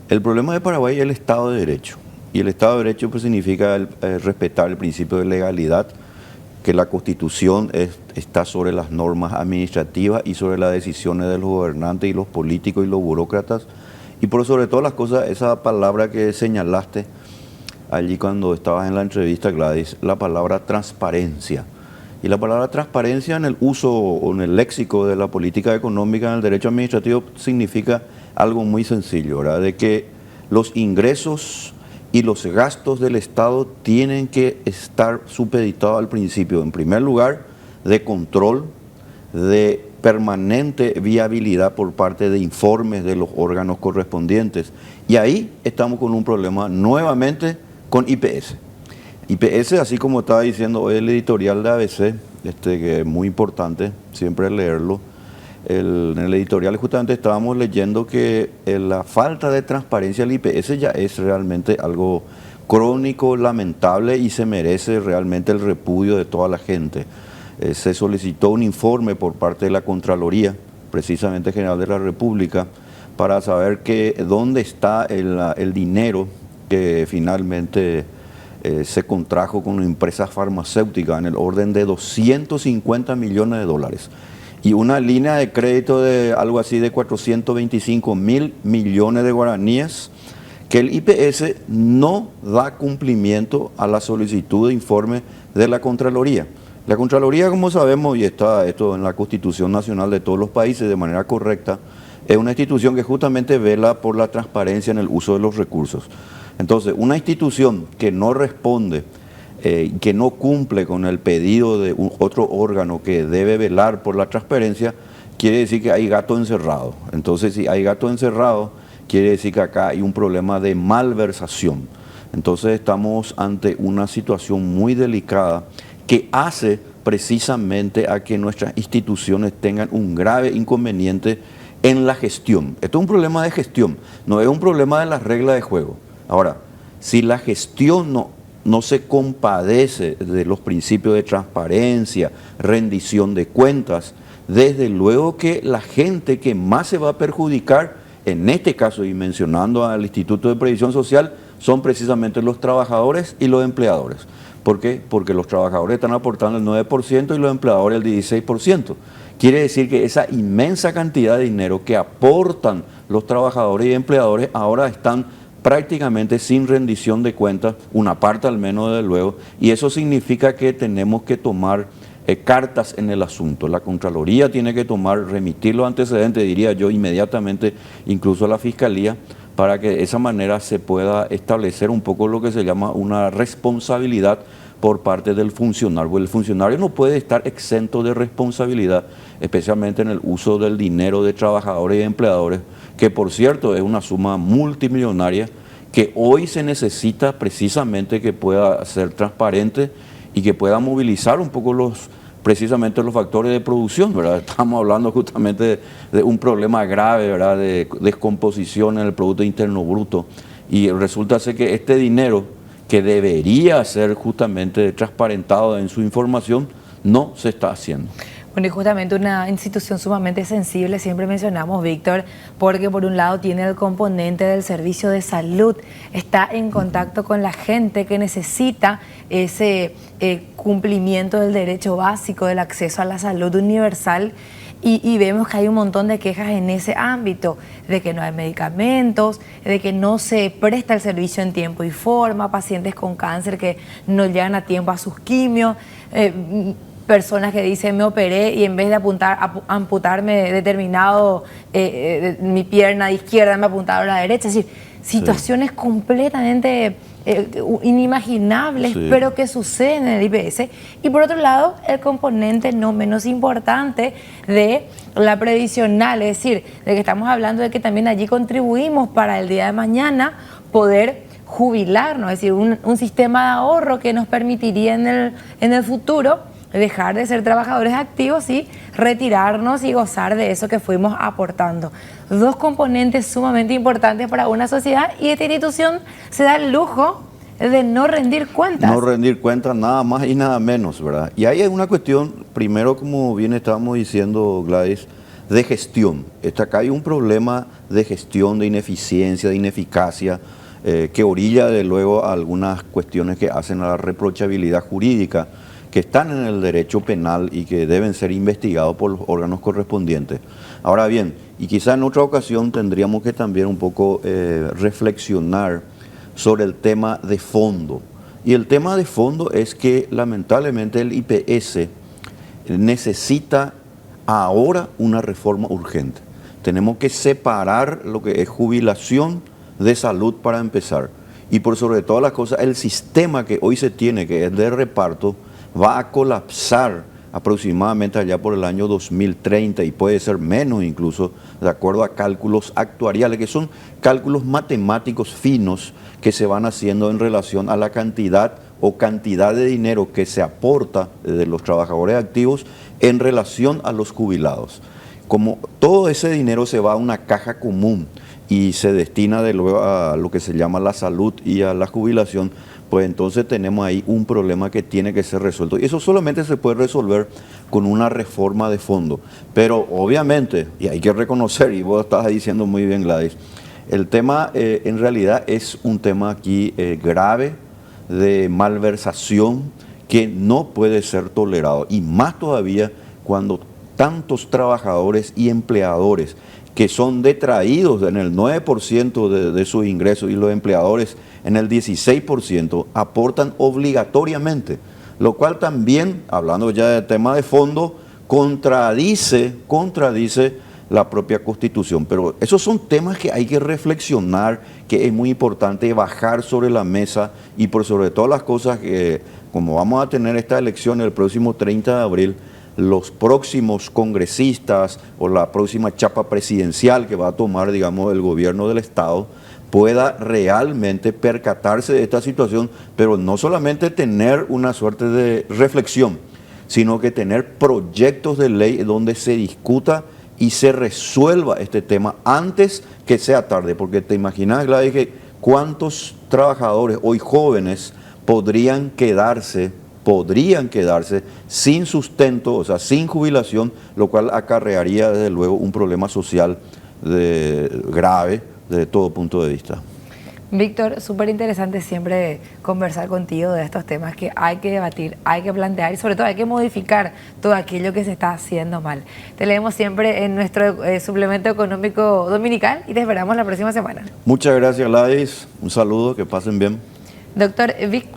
El problema de Paraguay es el Estado de Derecho. Y el Estado de Derecho pues, significa respetar el principio de legalidad, que la Constitución está sobre las normas administrativas y sobre las decisiones de los gobernantes y los políticos y los burócratas. Y por sobre todas las cosas, esa palabra que señalaste allí cuando estabas en la entrevista, Gladys, la palabra transparencia. Y la palabra transparencia en el uso o en el léxico de la política económica en el derecho administrativo significa algo muy sencillo, ¿verdad? De que los ingresos y los gastos del Estado tienen que estar supeditados al principio, en primer lugar, de control, de permanente viabilidad por parte de informes de los órganos correspondientes. Y ahí estamos con un problema nuevamente con IPS. IPS, así como estaba diciendo hoy el editorial de ABC, que es muy importante siempre leerlo, en el editorial justamente estábamos leyendo que la falta de transparencia del IPS ya es realmente algo crónico, lamentable y se merece realmente el repudio de toda la gente. Se solicitó un informe por parte de la Contraloría, precisamente General de la República, para saber dónde está el dinero que finalmente se contrajo con empresas farmacéuticas en el orden de 250 millones de dólares. Y una línea de crédito de algo así de 425.000 millones de guaraníes, que el IPS no da cumplimiento a la solicitud de informe de la Contraloría. La Contraloría, como sabemos, y está esto en la Constitución Nacional de todos los países de manera correcta, es una institución que justamente vela por la transparencia en el uso de los recursos. Entonces, una institución que no responde, que no cumple con el pedido de otro órgano que debe velar por la transparencia, quiere decir que hay gato encerrado. Entonces, si hay gato encerrado, quiere decir que acá hay un problema de malversación. Entonces, estamos ante una situación muy delicada que hace precisamente a que nuestras instituciones tengan un grave inconveniente en la gestión. Esto es un problema de gestión, no es un problema de las reglas de juego. Ahora, si la gestión no se compadece de los principios de transparencia, rendición de cuentas, desde luego que la gente que más se va a perjudicar, en este caso y mencionando al Instituto de Previsión Social, son precisamente los trabajadores y los empleadores. ¿Por qué? Porque los trabajadores están aportando el 9% y los empleadores el 16%. Quiere decir que esa inmensa cantidad de dinero que aportan los trabajadores y empleadores ahora están prácticamente sin rendición de cuentas, una parte al menos desde luego, y eso significa que tenemos que tomar cartas en el asunto. La Contraloría tiene que remitir los antecedentes, diría yo, inmediatamente, incluso a la Fiscalía, para que de esa manera se pueda establecer un poco lo que se llama una responsabilidad por parte del funcionario. Porque el funcionario no puede estar exento de responsabilidad, especialmente en el uso del dinero de trabajadores y empleadores, que por cierto es una suma multimillonaria que hoy se necesita precisamente que pueda ser transparente y que pueda movilizar un poco precisamente los factores de producción, ¿verdad? Estamos hablando justamente de un problema grave, ¿verdad?, de descomposición en el Producto Interno Bruto, y resulta ser que este dinero que debería ser justamente transparentado en su información no se está haciendo. Bueno, y justamente una institución sumamente sensible, siempre mencionamos, Víctor, porque por un lado tiene el componente del servicio de salud, está en contacto con la gente que necesita ese cumplimiento del derecho básico del acceso a la salud universal, y vemos que hay un montón de quejas en ese ámbito, de que no hay medicamentos, de que no se presta el servicio en tiempo y forma, pacientes con cáncer que no llegan a tiempo a sus quimios, personas que dicen me operé y en vez de amputarme determinado mi pierna izquierda me apuntaron a la derecha. Es decir, situaciones completamente inimaginables, sí, pero que suceden en el IPS. Y por otro lado, el componente no menos importante de la previsional, es decir, de que estamos hablando de que también allí contribuimos para el día de mañana poder jubilarnos, es decir, un sistema de ahorro que nos permitiría en el futuro dejar de ser trabajadores activos y retirarnos y gozar de eso que fuimos aportando. Dos componentes sumamente importantes para una sociedad, y esta institución se da el lujo de no rendir cuentas. No rendir cuentas, nada más y nada menos, ¿verdad? Y ahí hay una cuestión, primero, como bien estábamos diciendo, Gladys, de gestión. Acá hay un problema de gestión, de ineficiencia, de ineficacia, que orilla de luego a algunas cuestiones que hacen a la reprochabilidad jurídica, que están en el derecho penal y que deben ser investigados por los órganos correspondientes. Ahora bien, y quizá en otra ocasión tendríamos que también un poco reflexionar sobre el tema de fondo. Y el tema de fondo es que lamentablemente el IPS necesita ahora una reforma urgente. Tenemos que separar lo que es jubilación de salud para empezar. Y por sobre todas las cosas, el sistema que hoy se tiene, que es de reparto, va a colapsar aproximadamente allá por el año 2030 y puede ser menos incluso, de acuerdo a cálculos actuariales, que son cálculos matemáticos finos que se van haciendo en relación a la cantidad o cantidad de dinero que se aporta de los trabajadores activos en relación a los jubilados. Como todo ese dinero se va a una caja común y se destina de luego a lo que se llama la salud y a la jubilación, pues entonces tenemos ahí un problema que tiene que ser resuelto. Y eso solamente se puede resolver con una reforma de fondo. Pero obviamente, y hay que reconocer, y vos estabas diciendo muy bien, Gladys, el tema en realidad es un tema aquí grave de malversación que no puede ser tolerado. Y más todavía cuando tantos trabajadores y empleadores que son detraídos en el 9% de sus ingresos y los empleadores en el 16%, aportan obligatoriamente, lo cual también, hablando ya del tema de fondo, contradice la propia Constitución. Pero esos son temas que hay que reflexionar, que es muy importante bajar sobre la mesa y por sobre todas las cosas que, como vamos a tener esta elección el próximo 30 de abril, los próximos congresistas o la próxima chapa presidencial que va a tomar, digamos, el gobierno del Estado, pueda realmente percatarse de esta situación, pero no solamente tener una suerte de reflexión, sino que tener proyectos de ley donde se discuta y se resuelva este tema antes que sea tarde, porque te imaginas, Gladys, que cuántos trabajadores hoy jóvenes podrían quedarse sin sustento, o sea, sin jubilación, lo cual acarrearía desde luego un problema social grave desde todo punto de vista. Víctor, súper interesante siempre conversar contigo de estos temas que hay que debatir, hay que plantear y sobre todo hay que modificar todo aquello que se está haciendo mal. Te leemos siempre en nuestro suplemento económico dominical y te esperamos la próxima semana. Muchas gracias, Gladys. Un saludo, que pasen bien. Doctor Víctor.